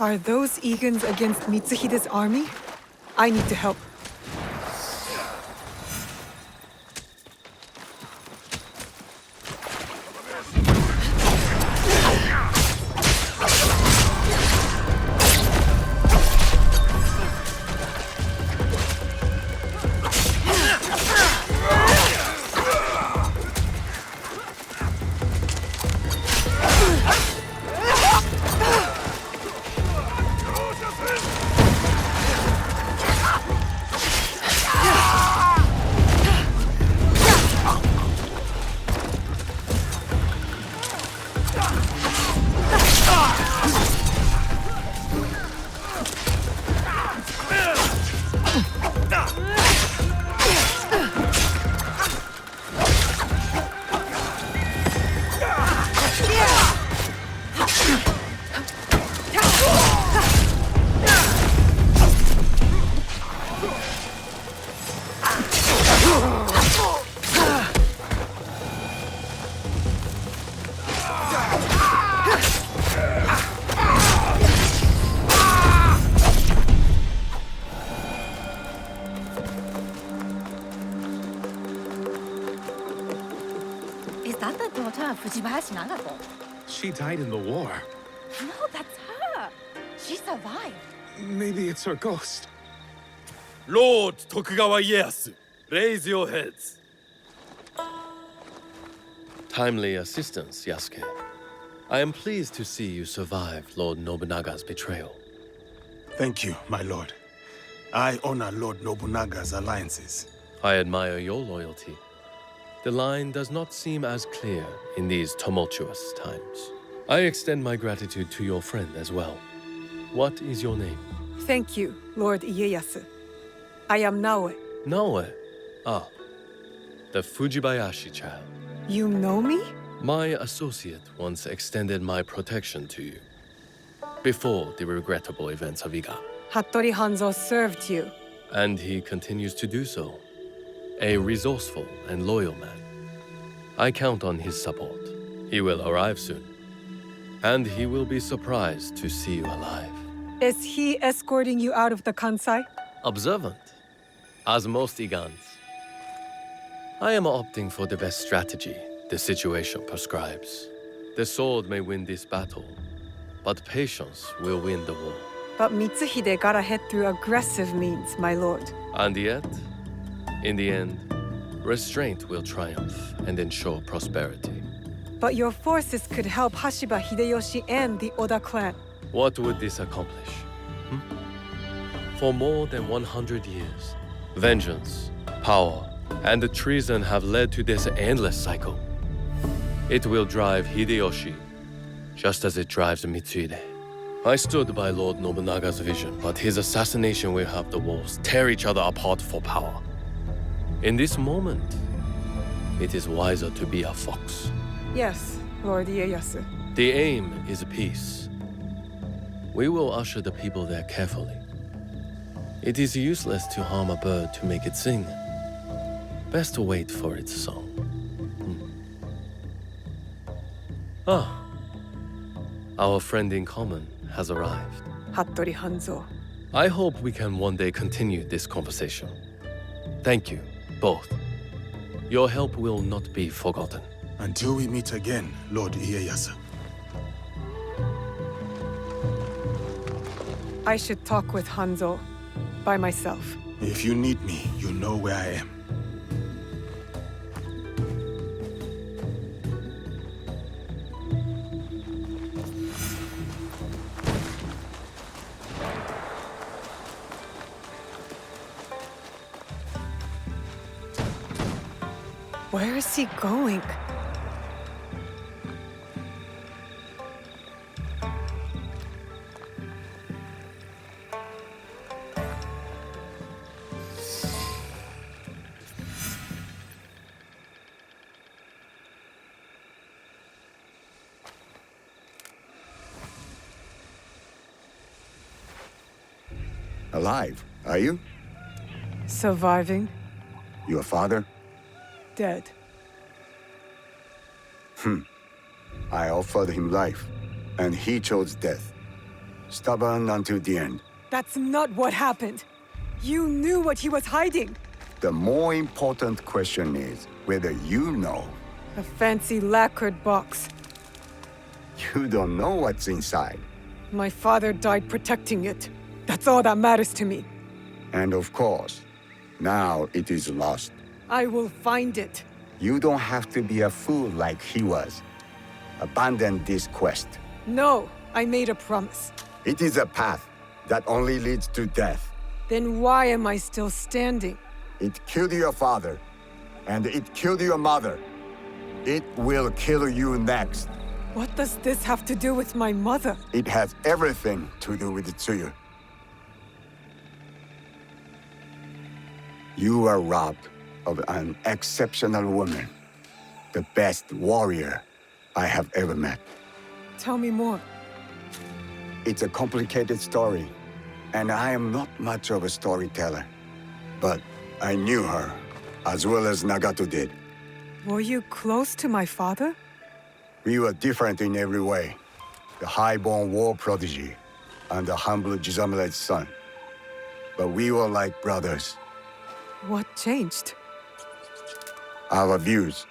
Are those Igans against Mitsuhide's army? I need to help. She died in the war. No, that's her. She survived. Maybe it's her ghost. Lord Tokugawa Ieyasu, raise your heads. Timely assistance, Yasuke. I am pleased to see you survived Lord Nobunaga's betrayal. Thank you, my lord. I honor Lord Nobunaga's alliances. I admire your loyalty. The line does not seem as clear in these tumultuous times. I extend my gratitude to your friend as well. What is your name? Thank you, Lord Ieyasu. I am Naoe. Naoe. Ah, the Fujibayashi child. You know me? My associate once extended my protection to you. Before the regrettable events of Iga. Hattori Hanzo served you. And he continues to do so. A resourceful and loyal man. I count on his support. He will arrive soon. And he will be surprised to see you alive. Is he escorting you out of the Kansai? Observant, as most Igans. I am opting for the best strategy the situation prescribes. The sword may win this battle, but patience will win the war. But Mitsuhide got ahead through aggressive means, my lord. And yet, in the end, restraint will triumph and ensure prosperity. But your forces could help Hashiba Hideyoshi and the Oda clan. What would this accomplish? For more than 100 years, vengeance, power, and treason have led to this endless cycle. It will drive Hideyoshi, just as it drives Mitsuhide. I stood by Lord Nobunaga's vision, but his assassination will have the wolves tear each other apart for power. In this moment, it is wiser to be a fox. Yes, Lord Ieyasu. The aim is peace. We will usher the people there carefully. It is useless to harm a bird to make it sing. Best to wait for its song. Our friend in common has arrived. Hattori Hanzo. I hope we can one day continue this conversation. Thank you, both. Your help will not be forgotten. Until we meet again, Lord Ieyasu. I should talk with Hanzo by myself. If you need me, you know where I am. Where is he going? Alive, are you? Surviving, Your father? dead. I offered him life, and he chose death. Stubborn until the end. That's not what happened. You knew what he was hiding. The more important question is whether you know. A fancy lacquered box. You don't know what's inside. My father died protecting it. That's all that matters to me. And of course, now it is lost. I will find it. You don't have to be a fool like he was. Abandon this quest. No, I made a promise. It is a path that only leads to death. Then why am I still standing? It killed your father, and it killed your mother. It will kill you next. What does this have to do with my mother? It has everything to do with Tsuyu. You are robbed of an exceptional woman, the best warrior I have ever met. Tell me more. It's a complicated story, and I am not much of a storyteller. But I knew her, as well as Nagato did. Were you close to my father? We were different in every way. The high-born war prodigy, and the humble Jizamure's son. But we were like brothers. What changed? Our views.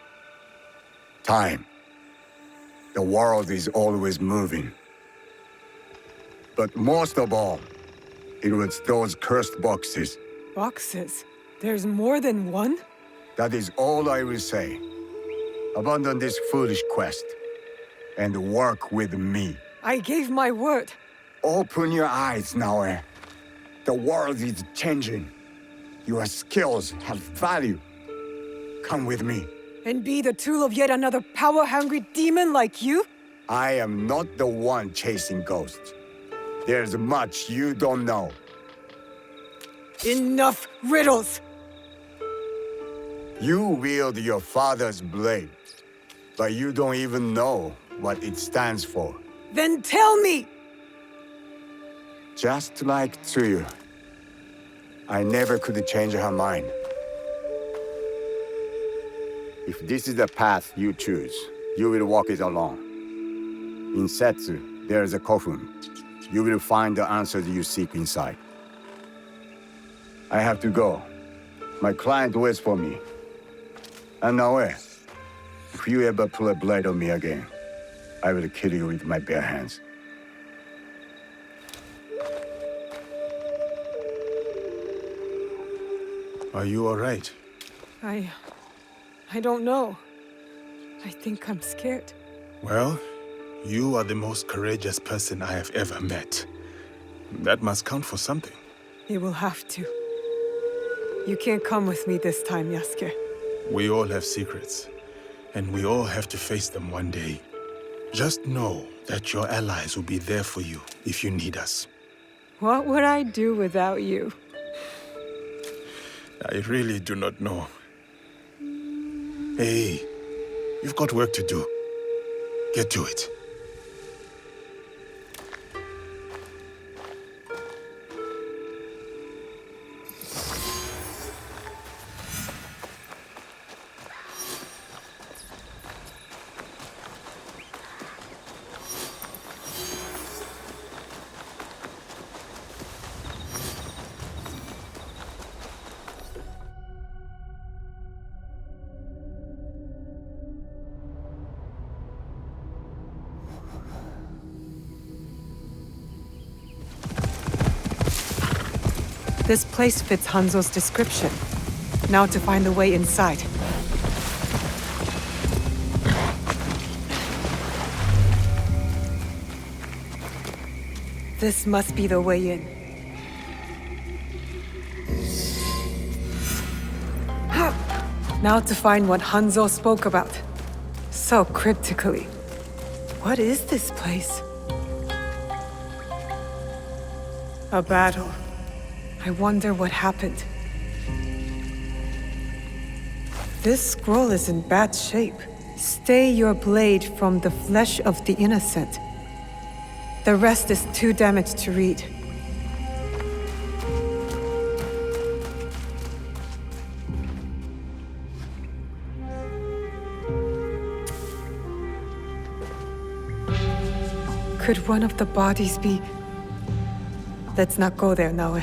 Time. The world is always moving. But most of all, it was those cursed boxes. Boxes? There's more than one? That is all I will say. Abandon this foolish quest, and work with me. I gave my word. Open your eyes, Naoe. The world is changing. Your skills have value. Come with me. And be the tool of yet another power-hungry demon like you? I am not the one chasing ghosts. There's much you don't know. Enough riddles! You wield your father's blade, but you don't even know what it stands for. Then tell me! Just like Tsuyu, I never could change her mind. If this is the path you choose, you will walk it alone. In Setsu, there is a kofun. You will find the answers you seek inside. I have to go. My client waits for me. And Naoe, if you ever pull a blade on me again, I will kill you with my bare hands. Are you all right? I don't know. I think I'm scared. Well, you are the most courageous person I have ever met. That must count for something. You will have to. You can't come with me this time, Yasuke. We all have secrets, and we all have to face them one day. Just know that your allies will be there for you if you need us. What would I do without you? I really do not know. Hey, you've got work to do. Get to it. This place fits Hanzo's description. Now to find the way inside. This must be the way in. Now to find what Hanzo spoke about. So cryptically. What is this place? A battle. I wonder what happened. This scroll is in bad shape. Stay your blade from the flesh of the innocent. The rest is too damaged to read. Could one of the bodies be Let's not go there, Naoe.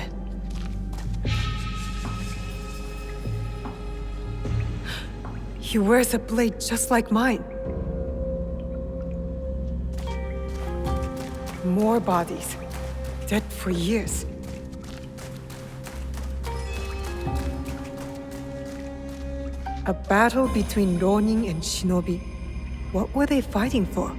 He wears a blade just like mine. More bodies. Dead for years. A battle between Ronin and Shinobi. What were they fighting for?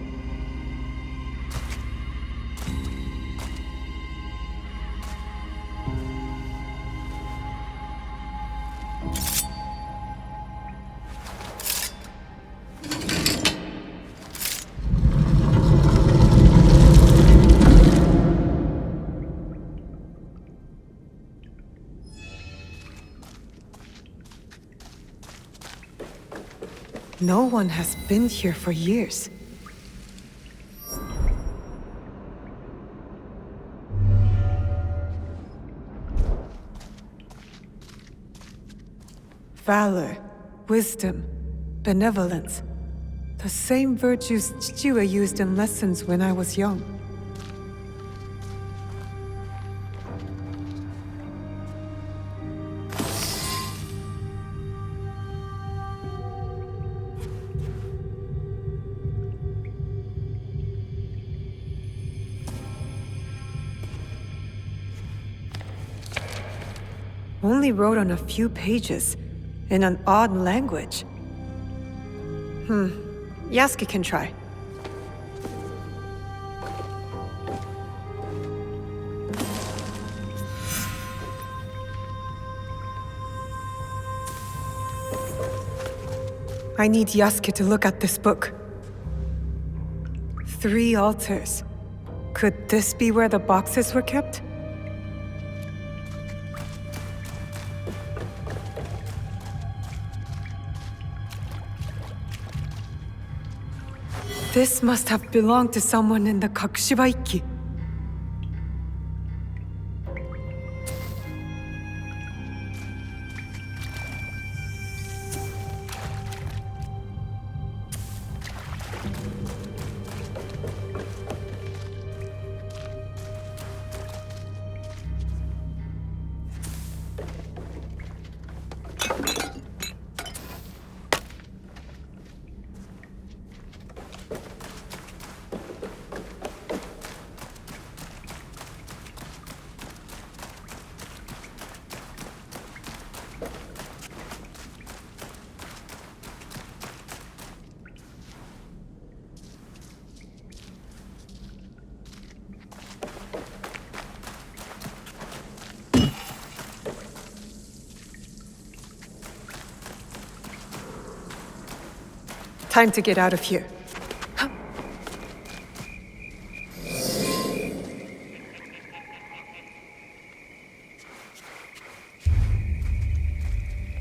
No one has been here for years. Valor, wisdom, benevolence. The same virtues Chichiwa used in lessons when I was young. Only wrote on a few pages, in an odd language. Yasuke can try. I need Yasuke to look at this book. 3 altars. Could this be where the boxes were kept? This must have belonged to someone in the Kakushibaiki. Time to get out of here.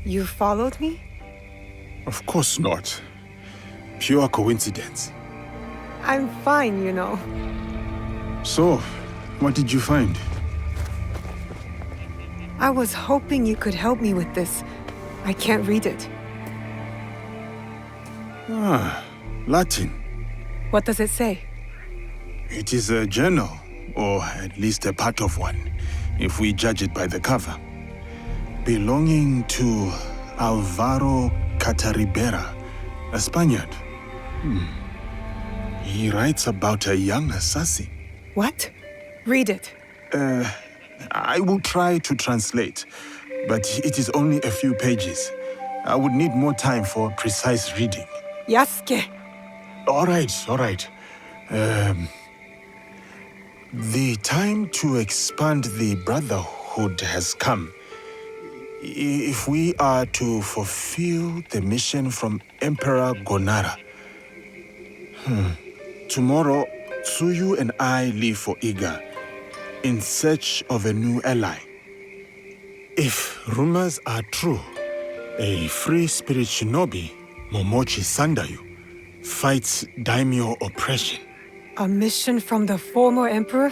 You followed me? Of course not. Pure coincidence. I'm fine, you know. So, what did you find? I was hoping you could help me with this. I can't read it. Ah, Latin. What does it say? It is a journal, or at least a part of one, if we judge it by the cover. Belonging to Alvaro Cataribera, a Spaniard. He writes about a young assassin. What? Read it. I will try to translate, but it is only a few pages. I would need more time for precise reading. Yasuke! All right. The time to expand the Brotherhood has come. If we are to fulfill the mission from Emperor Gonara. Tomorrow, Tsuyu and I leave for Iga, in search of a new ally. If rumors are true, a free spirit shinobi, Momochi Sandayu, fights daimyo oppression. A mission from the former emperor?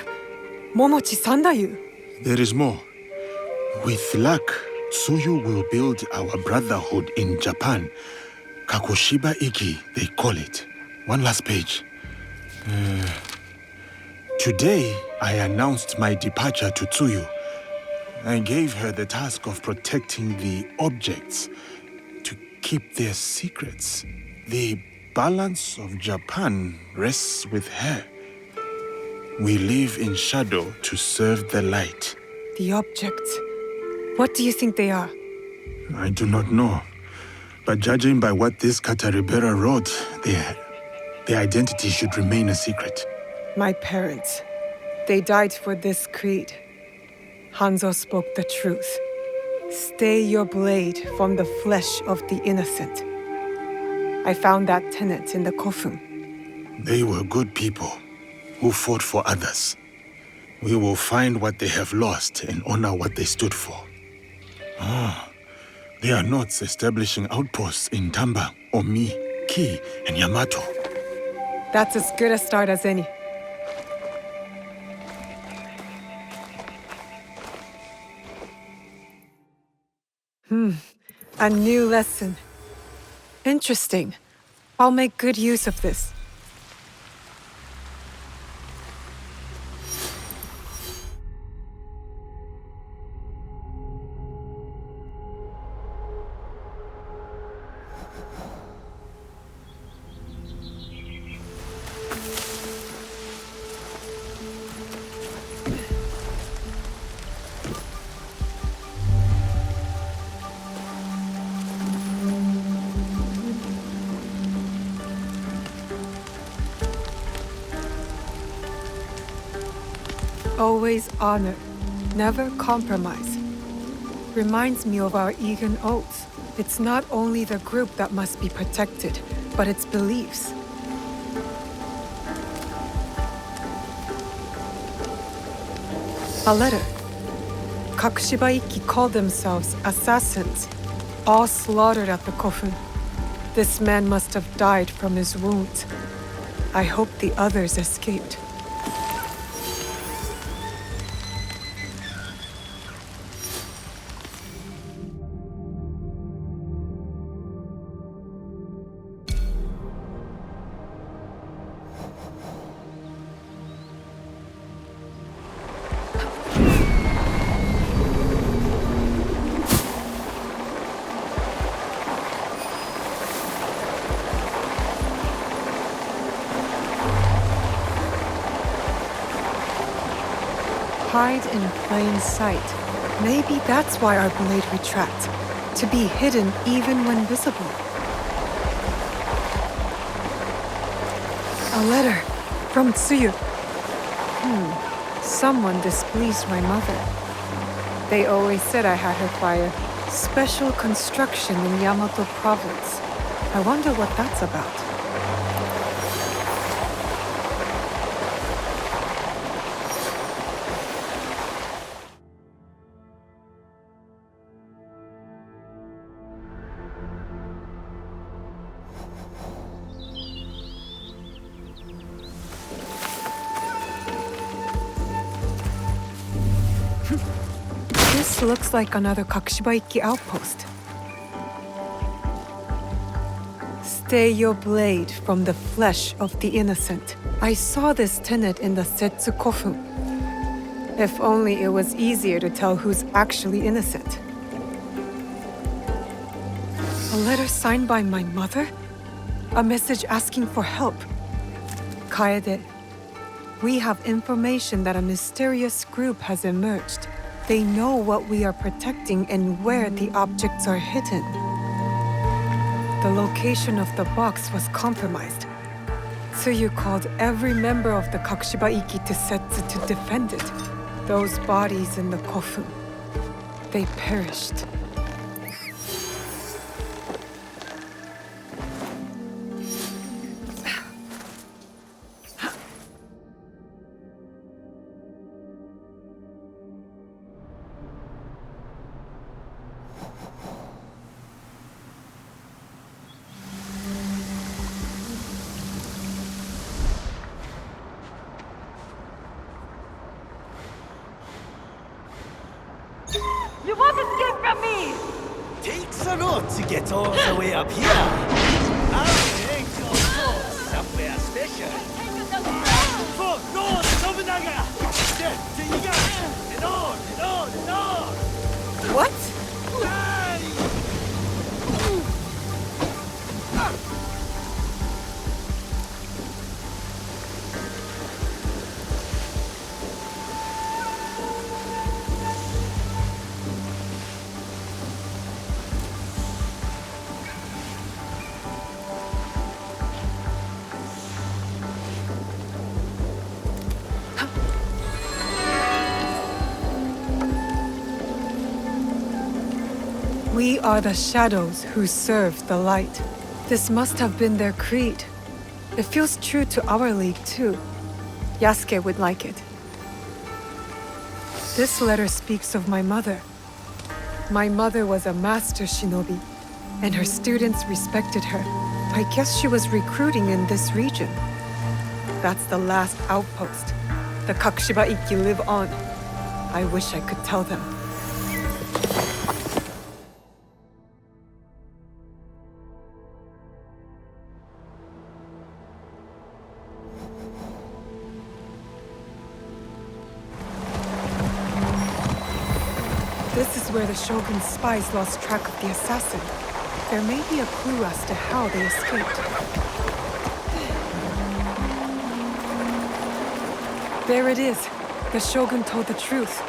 Momochi Sandayu? There is more. With luck, Tsuyu will build our brotherhood in Japan. Kakushiba Iki, they call it. One last page. Today, I announced my departure to Tsuyu. I gave her the task of protecting the objects, to keep their secrets. The balance of Japan rests with her. We live in shadow to serve the light. The objects. What do you think they are? I do not know. But judging by what this Kataribera wrote, their identity should remain a secret. My parents. They died for this creed. Hanzo spoke the truth. Stay your blade from the flesh of the innocent. I found that tenet in the kofun. They were good people who fought for others. We will find what they have lost and honor what they stood for. They are not establishing outposts in Tamba, Omi, Kii, and Yamato. That's as good a start as any. A new lesson. Interesting. I'll make good use of this. Always honor, never compromise. Reminds me of our Egan oaths. It's not only the group that must be protected, but its beliefs. A letter. Kakushibaiki called themselves assassins, all slaughtered at the kofun. This man must have died from his wounds. I hope the others escaped. Hide in plain sight. Maybe that's why our blade retracts. To be hidden even when visible. A letter from Tsuyu. Someone displeased my mother. They always said I had her fire. Special construction in Yamato Province. I wonder what that's about. This looks like another Kakushibaiki outpost. Stay your blade from the flesh of the innocent. I saw this tenet in the Setsu Kofun. If only it was easier to tell who's actually innocent. A letter signed by my mother? A message asking for help. Kaede, we have information that a mysterious group has emerged. They know what we are protecting and where the objects are hidden. The location of the box was compromised. Tsuyu called every member of the Kakushibaiki to Setsu to defend it. Those bodies in the kofun, they perished. You won't escape from me! Takes a lot to get all the way up here. I'll make your force somewhere special. For Lord of Nobunaga! Death to Iga! And on, and on, and on! What? We are the shadows who serve the light. This must have been their creed. It feels true to our league, too. Yasuke would like it. This letter speaks of my mother. My mother was a master shinobi, and her students respected her. I guess she was recruiting in this region. That's the last outpost. The Kakushiba Ikki live on. I wish I could tell them. This is where the Shogun's spies lost track of the assassin. There may be a clue as to how they escaped. There it is. The Shogun told the truth.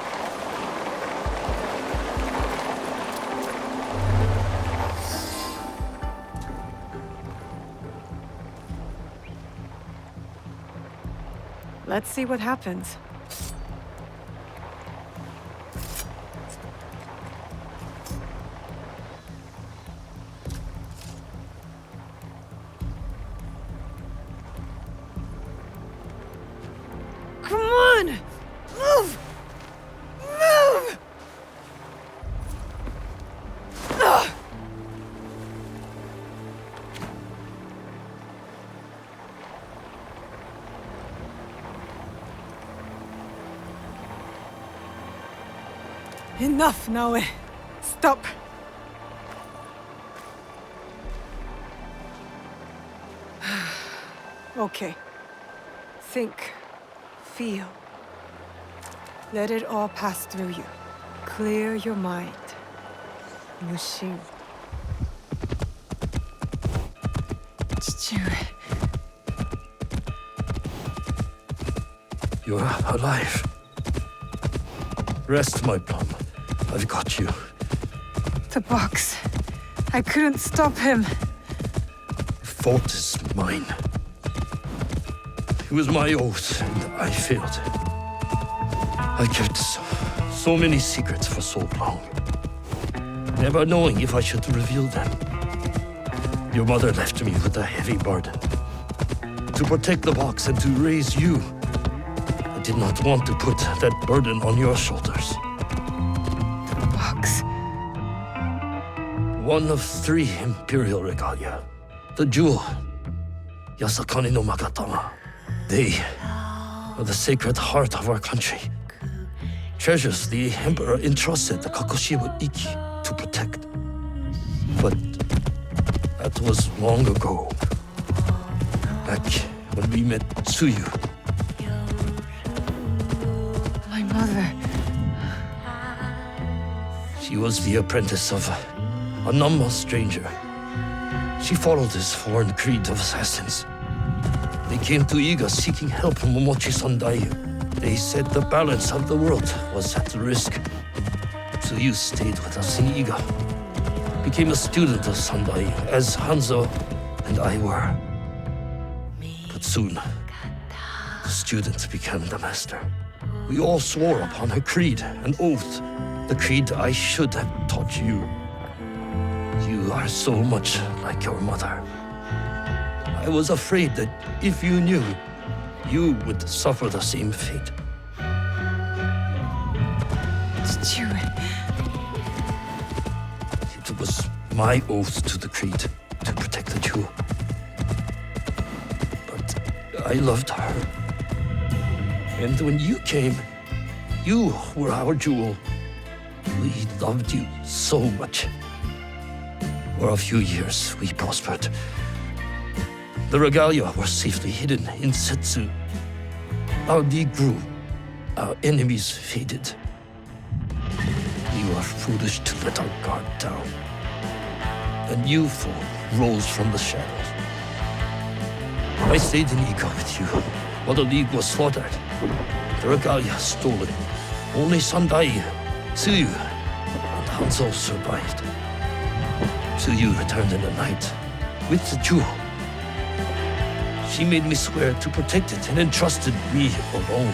Let's see what happens. Come on! Move! Move! Ugh. Enough, Naoe. Stop. Okay. Think. Feel. Let it all pass through you. Clear your mind. Mushin. You're alive. Rest, my plum. I've got you. The box. I couldn't stop him. The fault is mine. It was my oath, and I failed. I kept so many secrets for so long, never knowing if I should reveal them. Your mother left me with a heavy burden. To protect the box and to raise you, I did not want to put that burden on your shoulders. The box. One of 3 imperial regalia. The jewel, Yasakani no Magatama. They are the sacred heart of our country. Treasures the Emperor entrusted the Kakushiba Ikki to protect. But that was long ago. Back when we met Tsuyu. My mother. She was the apprentice of a Nama stranger. She followed this foreign creed of assassins. They came to Iga seeking help from Momochi Sandai. They said the balance of the world was at risk. So you stayed with us in Iga. Became a student of Sandai, as Hanzo and I were. But soon, the student became the master. We all swore upon her creed, an oath, the creed I should have taught you. You are so much like your mother. I was afraid that if you knew, you would suffer the same fate. It was my oath to the creed to protect the jewel. But I loved her. And when you came, you were our jewel. We loved you so much. For a few years, we prospered. The regalia were safely hidden in Setsu. Our league grew. Our enemies faded. We were foolish to let our guard down. A new foe rose from the shadows. I stayed in Iga with you while the league was slaughtered. The regalia stolen. Only Sandai, Tsuyu, and Hanzo survived. Tsuyu returned in the night with the jewel. She made me swear to protect it and entrusted me alone.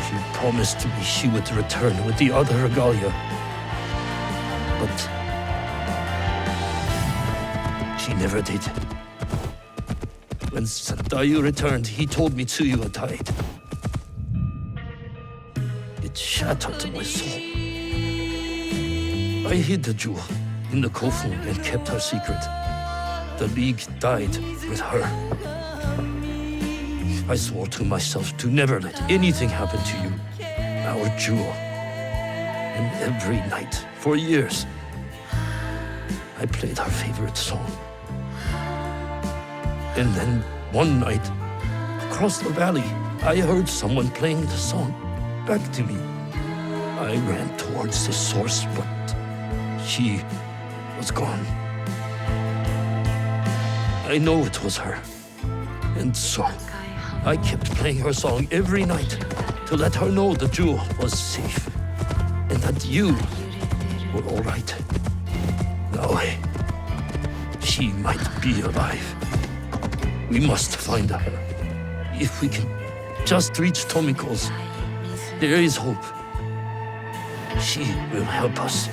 She promised me she would return with the other regalia. But she never did. When Sandayu returned, he told me Tsuyu had died. It shattered my soul. I hid the jewel in the Kofun and kept her secret. The League died with her. I swore to myself to never let anything happen to you, our jewel. And every night, for years, I played her favorite song. And then, one night, across the valley, I heard someone playing the song back to me. I ran towards the source, but she was gone. I know it was her. And so, I kept playing her song every night to let her know the jewel was safe and that you were all right. Naoe, she might be alive. We must find her. If we can just reach Tomiko's, there is hope. She will help us.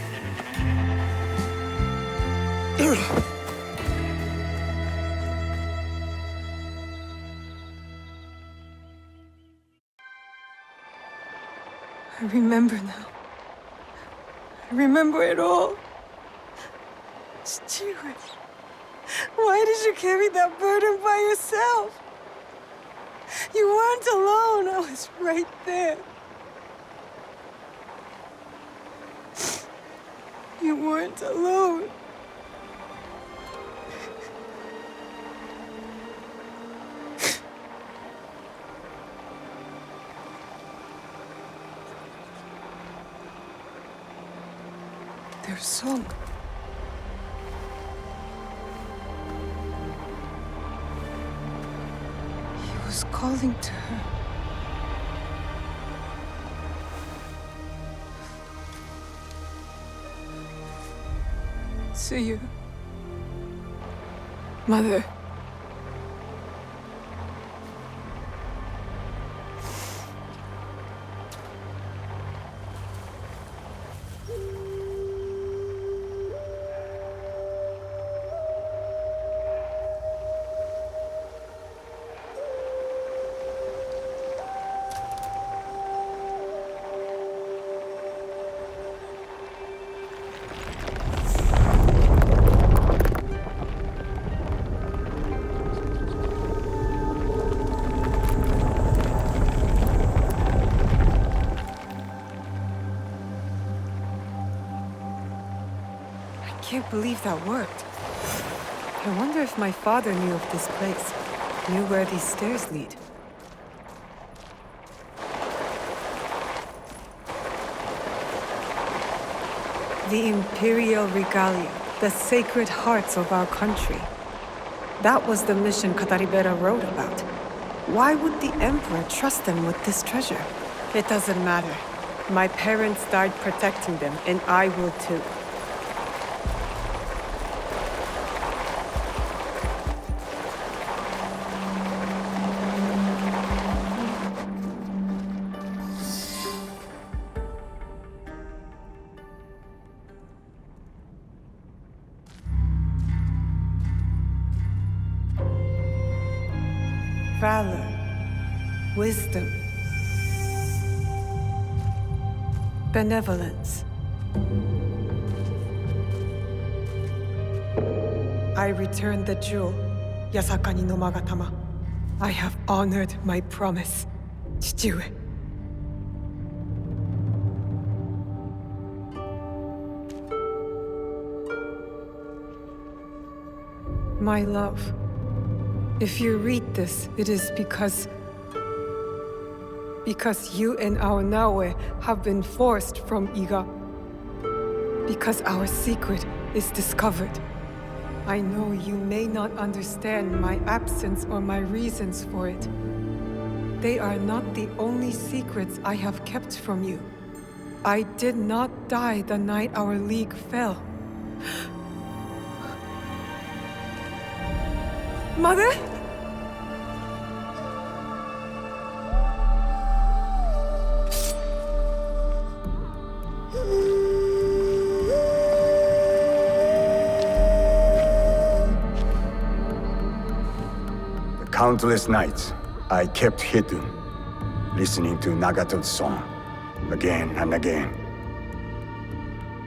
I remember now. I remember it all. Stewart, why did you carry that burden by yourself? You weren't alone. I was right there. You weren't alone. Their song. He was calling to her. See you, Mother. I can't believe that worked. I wonder if my father knew of this place, knew where these stairs lead. The Imperial Regalia, the sacred hearts of our country. That was the mission Kataribera wrote about. Why would the Emperor trust them with this treasure? It doesn't matter. My parents died protecting them, and I will too. Valor, wisdom, benevolence. I returned the jewel, Yasakani no Magatama. I have honored my promise, Chichiue. My love. If you read this, it is because Because you and our Naoe have been forced from Iga. Because our secret is discovered. I know you may not understand my absence or my reasons for it. They are not the only secrets I have kept from you. I did not die the night our league fell. Mother? Countless nights, I kept hidden, listening to Nagato's song, again and again.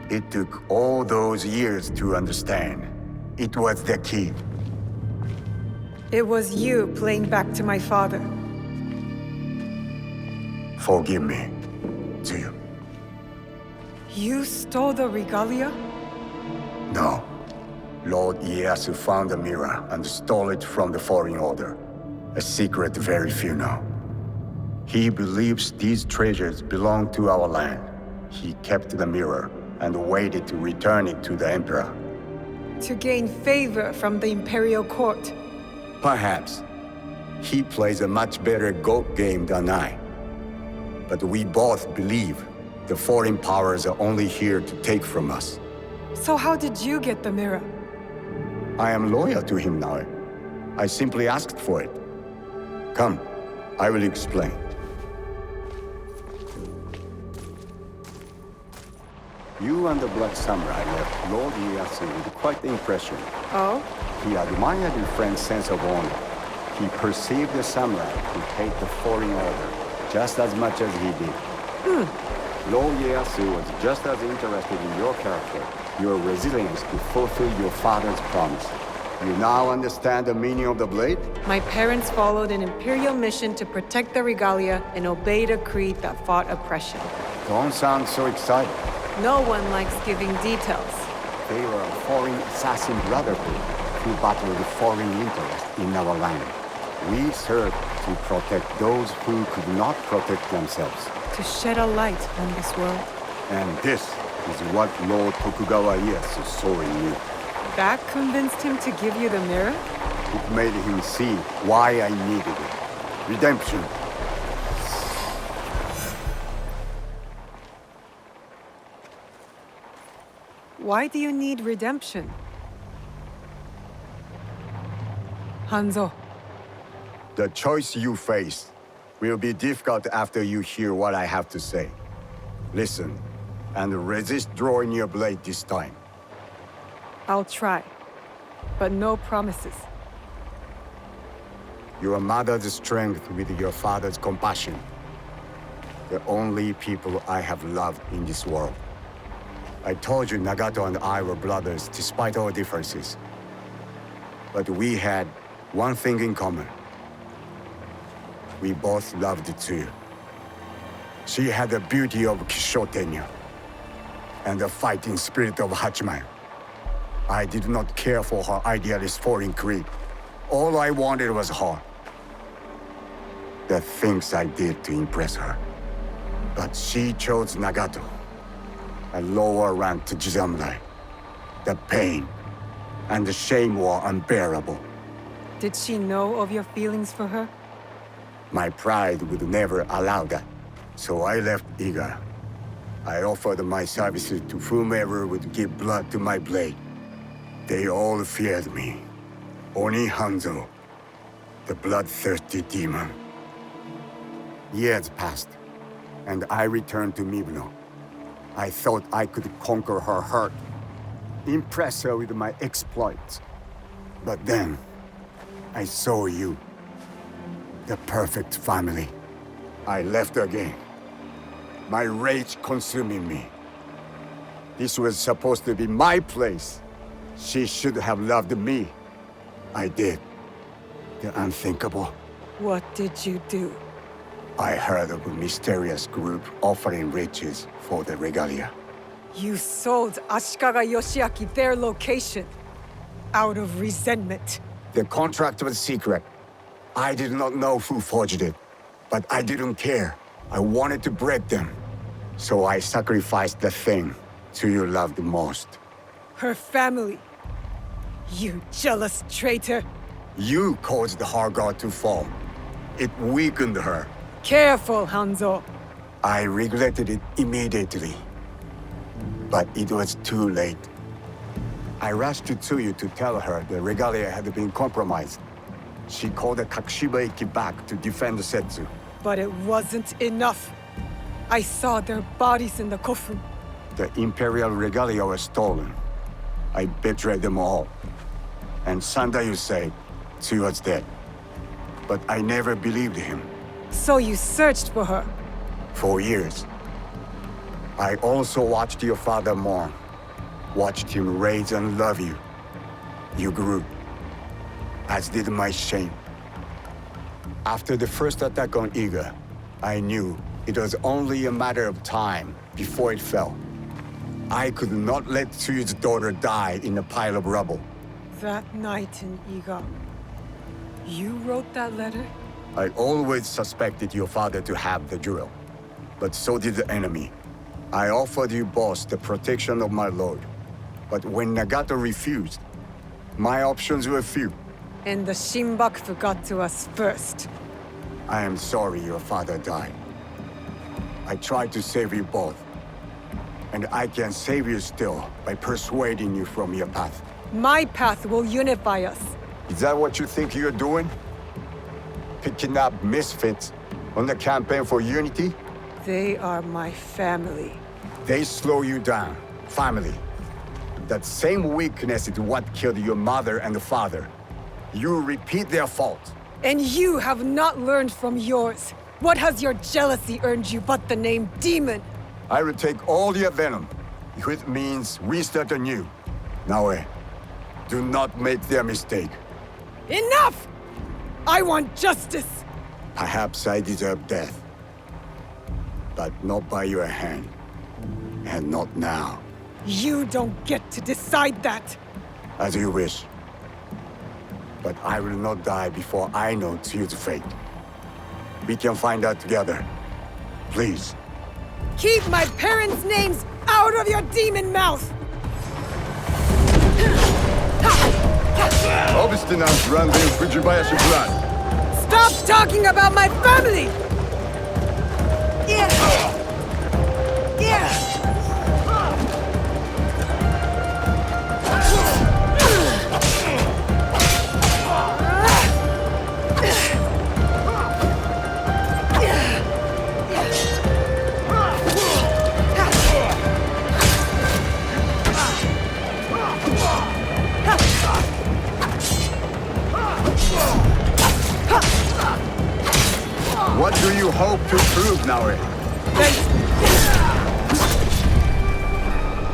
It took all those years to understand. It was the key. It was you playing back to my father. Forgive me, Tsuyu. You stole the regalia? No. Lord Ieyasu found the mirror and stole it from the Foreign Order. A secret very few know. He believes these treasures belong to our land. He kept the mirror and waited to return it to the Emperor. To gain favor from the Imperial Court. Perhaps. He plays a much better goat game than I. But we both believe the foreign powers are only here to take from us. So how did you get the mirror? I am loyal to him now. I simply asked for it. Come, I will explain. You and the Black Samurai left Lord Ieyasu with quite the impression. Oh? He admired your friend's sense of honor. He perceived the samurai to hate the Foreign Order just as much as he did. Lord Ieyasu was just as interested in your character, your resilience to fulfill your father's promise. You now understand the meaning of the blade? My parents followed an Imperial mission to protect the regalia and obeyed a creed that fought oppression. Don't sound so excited. No one likes giving details. They were a foreign assassin brotherhood who battled foreign interests in our land. We served to protect those who could not protect themselves. To shed a light on this world. And this is what Lord Tokugawa Ieyasu saw in you. That convinced him to give you the mirror? It made him see why I needed it. Redemption. Why do you need redemption? Hanzo. The choice you face will be difficult after you hear what I have to say. Listen, and resist drawing your blade this time. I'll try, but no promises. Your mother's strength with your father's compassion. The only people I have loved in this world. I told you Nagato and I were brothers despite our differences. But we had one thing in common. We both loved Tsuyu. She had the beauty of Kishotenya and the fighting spirit of Hachiman. I did not care for her idealist foreign creed. All I wanted was her. The things I did to impress her. But she chose Nagato, a lower rank to Jisamurai. The pain and the shame were unbearable. Did she know of your feelings for her? My pride would never allow that, so I left Iga. I offered my services to whomever would give blood to my blade. They all feared me. Only Hanzo, the bloodthirsty demon. Years passed, and I returned to Mibuno. I thought I could conquer her heart, impress her with my exploits. But then, I saw you. The perfect family. I left again. My rage consuming me. This was supposed to be my place. She should have loved me. I did. The unthinkable. What did you do? I heard of a mysterious group offering riches for the regalia. You sold Ashikaga Yoshiaki their location. Out of resentment. The contract was secret. I did not know who forged it, but I didn't care. I wanted to break them. So I sacrificed the thing to you loved the most. Her family. You jealous traitor. You caused the Hard God to fall. It weakened her. Careful, Hanzo. I regretted it immediately. But it was too late. I rushed to Tsuyu to tell her the regalia had been compromised. She called the Kakushiba Iki back to defend the Setsu. But it wasn't enough. I saw their bodies in the kofun. The Imperial regalia was stolen. I betrayed them all. And Sandayu said she was dead. But I never believed him. So you searched for her? For years. I also watched your father mourn. Watched him raise and love you. You grew. As did my shame. After the first attack on Iga, I knew it was only a matter of time before it fell. I could not let Tsuyu's daughter die in a pile of rubble. That night in Iga, you wrote that letter? I always suspected your father to have the jewel, but so did the enemy. I offered you both the protection of my lord, but when Nagato refused, my options were few. And the Shinbaku got to us first. I am sorry your father died. I tried to save you both, and I can save you still by persuading you from your path. My path will unify us. Is that what you think you're doing? Picking up misfits on the campaign for unity? They are my family. They slow you down. Family. That same weakness is what killed your mother and father. You repeat their fault. And you have not learned from yours. What has your jealousy earned you but the name Demon? I will take all your venom, if it means we start anew. Naoe, do not make their mistake. Enough! I want justice! Perhaps I deserve death. But not by your hand. And not now. You don't get to decide that! As you wish. But I will not die before I know Tsuyu's fate. We can find out together. Please. Keep my parents' names out of your demon mouth! Obstinance runs in Fujibayashi blood. Stop talking about my family! What do you hope to prove, Naoe?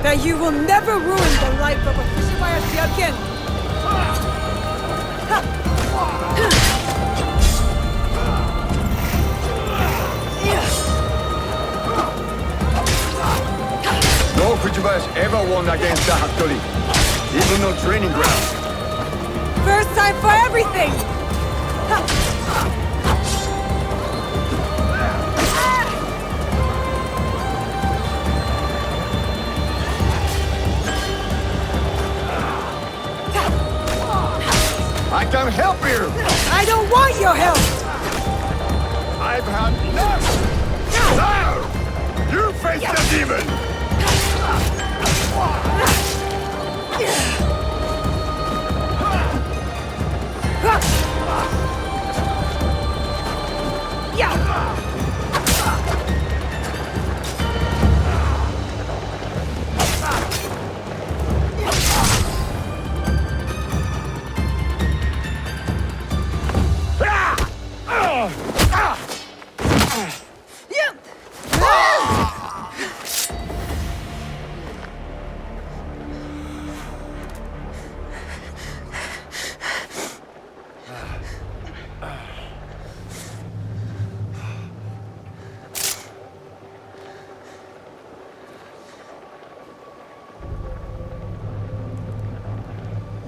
That you will never ruin the life of a Fujibayashi again! No Fujibayashi ever won against the Hattori, even on training ground. First time for everything! I can help you! I don't want your help! I've had enough! Now! You face the demon!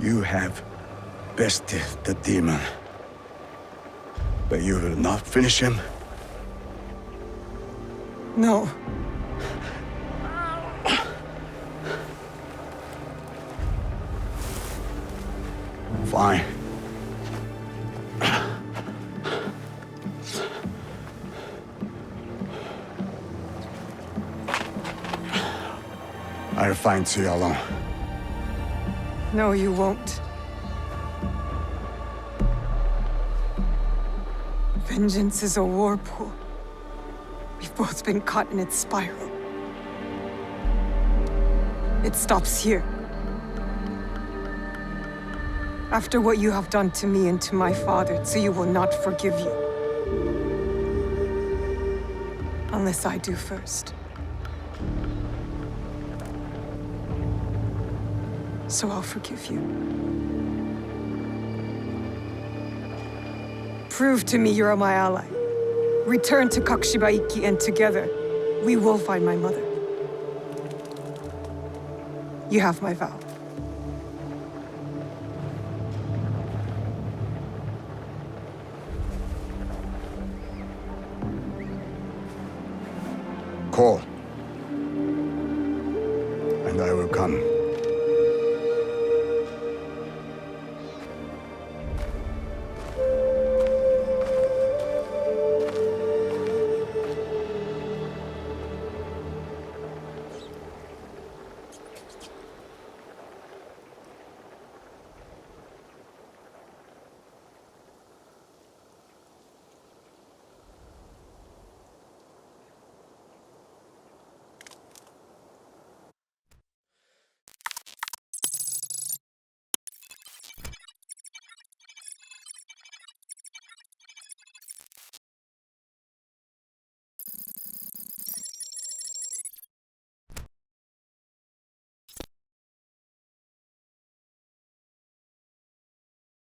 You have bested the demon, but you will not finish him. No. Fine. I'll find you alone. No, you won't. Vengeance is a whirlpool. We've both been caught in its spiral. It stops here. After what you have done to me and to my father, Tsuyu will not forgive you. Unless I do first. So I'll forgive you. Prove to me you're my ally. Return to Kakushibaiki, and together, we will find my mother. You have my vow. Call. And I will come.